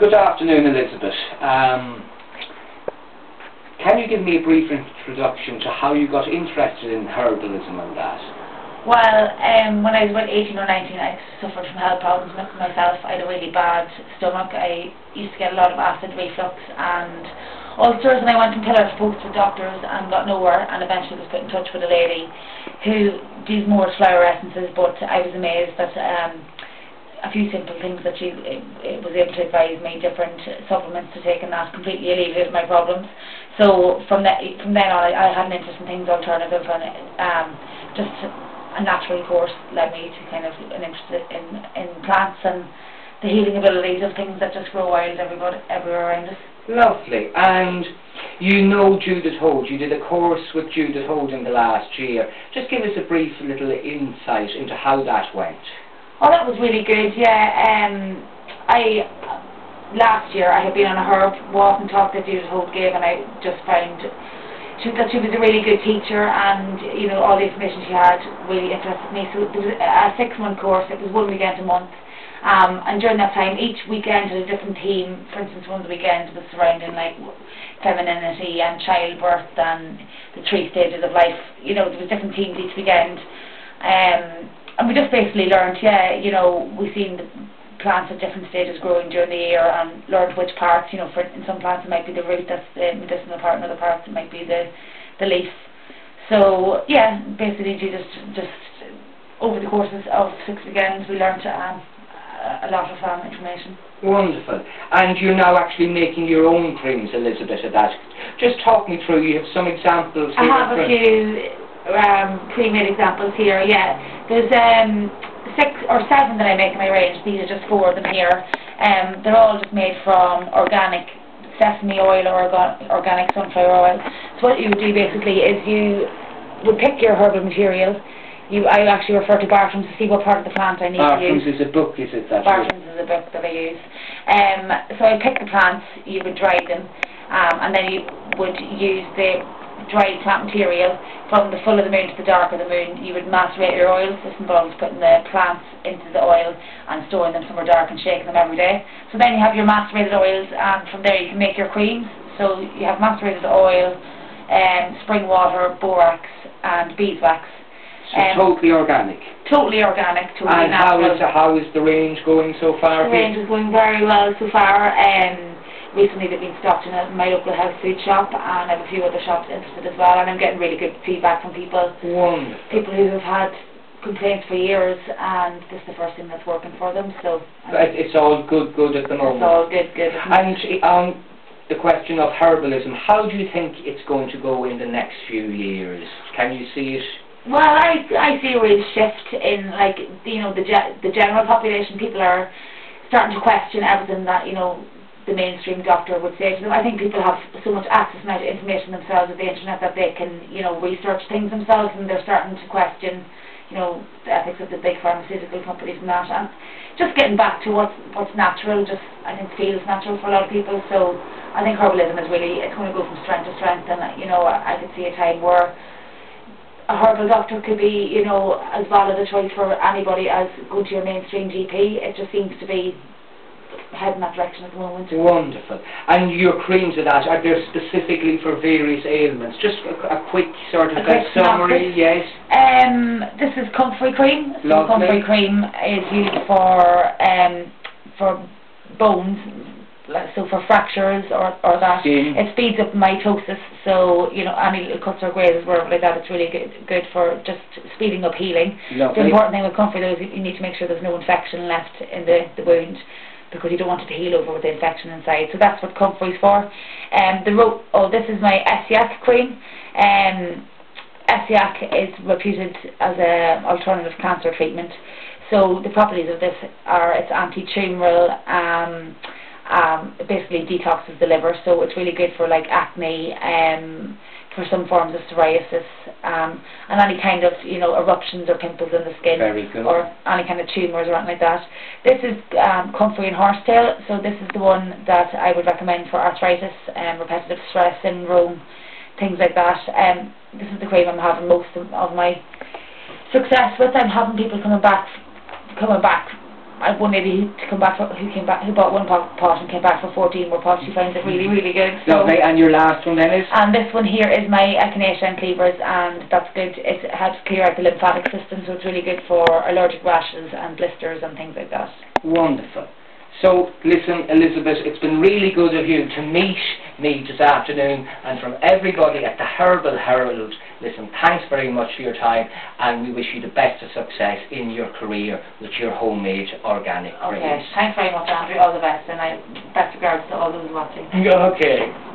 Good afternoon, Elizabeth. Can you give me a brief introduction to how you got interested in herbalism and that? Well, when I was about 18 or 19, I suffered from health problems myself. I had a really bad stomach. I used to get a lot of acid reflux and ulcers, and I went from pillar to post with doctors and got nowhere, and eventually was put in touch with a lady who does more flower essences, but I was amazed that a few simple things that she was able to advise me, different supplements to take, and that completely alleviated my problems. So from then on, I had an interest in things alternative, and just a natural course led me to kind of an interest in plants and the healing abilities of things that just grow wild everywhere around us. Lovely. And you know Judith Holt. You did a course with Judith Holt in the last year. Just give us a brief little insight into how that went. Oh, that was really good, yeah. Last year I had been on a herb walk and talk that Judith Holt gave, and I just found that she was a really good teacher, and you know, all the information she had really interested me. So there was a 6-month course. It was 1 weekend a month, and during that time each weekend had a different theme. For instance, one of the weekends was surrounding like femininity and childbirth and the 3 stages of life. You know, there was different themes each weekend, and we just basically learned, yeah, you know, we've seen the plants at different stages growing during the year, and learned which parts, you know, in some plants it might be the root, that's the medicinal part, in other parts it might be the leaf. So yeah, basically just over the courses of 6 weekends we learned a lot of information. Wonderful. And you're now actually making your own creams, Elizabeth, of that. Just talk me through, you have some examples here. I have a few pre-made examples here, yeah. There's 6 or 7 that I make in my range. These are just 4 of them here. They're all just made from organic sesame oil or organic sunflower oil. So what you would do basically is you would pick your herbal material. I actually refer to Bartram's to see what part of the plant I need to use. Bartram's is a book, is it? Bartram's is a book that I use. So I pick the plants, you would dry them, and then you would use the dried plant material from the full of the moon to the dark of the moon. You would macerate your oils. This involves putting the plants into the oil and storing them somewhere dark and shaking them every day. So then you have your macerated oils, and from there you can make your creams. So you have macerated oil, spring water, borax and beeswax. So totally organic. Totally organic, totally and natural. And how is the range going so far? The range is going very well so far. Recently they've been stocked in my local health food shop, and I have a few other shops interested as well, and I'm getting really good feedback from people. Wonderful. People who have had complaints for years, and this is the first thing that's working for them. So it's all good at the moment. It's all good. And the question of herbalism, how do you think it's going to go in the next few years? Can you see it? Well, I see a real shift in, like, you know, the general population. People are starting to question everything that, you know, the mainstream doctor would say to them. I think people have so much access now to information themselves with the internet that they can, you know, research things themselves, and they're starting to question, you know, the ethics of the big pharmaceutical companies and that, and just getting back to what's natural, just I think feels natural for a lot of people. So I think herbalism is really, it's going to go from strength to strength, and you know, I could see a time where a herbal doctor could be, you know, as valid a choice for anybody as going to your mainstream GP. It just seems to be head in that direction at the moment. Wonderful. And your creams of that, are they specifically for various ailments? Just a quick sort of summary, yes. This is comfrey cream. So Lovely. Comfrey cream is used for bones, so for fractures or that. It speeds up mitosis, so you know, any little cuts or grazes, wherever like that, it's really good for just speeding up healing. Lovely. The important thing with comfrey though is you need to make sure there's no infection left in the wound, because you don't want it to heal over with the infection inside. So that's what comfrey's for. This is my Essiac cream. Essiac is reputed as an alternative cancer treatment. So the properties of this are it's anti-tumoral, it basically detoxes the liver, so it's really good for like acne, for some forms of psoriasis, and any kind of, you know, eruptions or pimples in the skin. Very good. Or any kind of tumours or anything like that. This is comfrey and horsetail, so this is the one that I would recommend for arthritis, repetitive stress syndrome, things like that. This is the cream I'm having most of my success with. I'm having people coming back I've one lady who bought one pot and came back for 14 more pots. She finds it really, really good. So, lovely. And your last one then is? and this one here is my echinacea and cleavers, and that's good. It helps clear out the lymphatic system, so it's really good for allergic rashes and blisters and things like that. Wonderful. So, listen, Elizabeth, it's been really good of you to meet me this afternoon, and from everybody at the Herbal Herald, listen, thanks very much for your time, and we wish you the best of success in your career with your homemade organic creams. Okay, thanks very much, Andrew. All the best, and best regards to all those watching. Okay.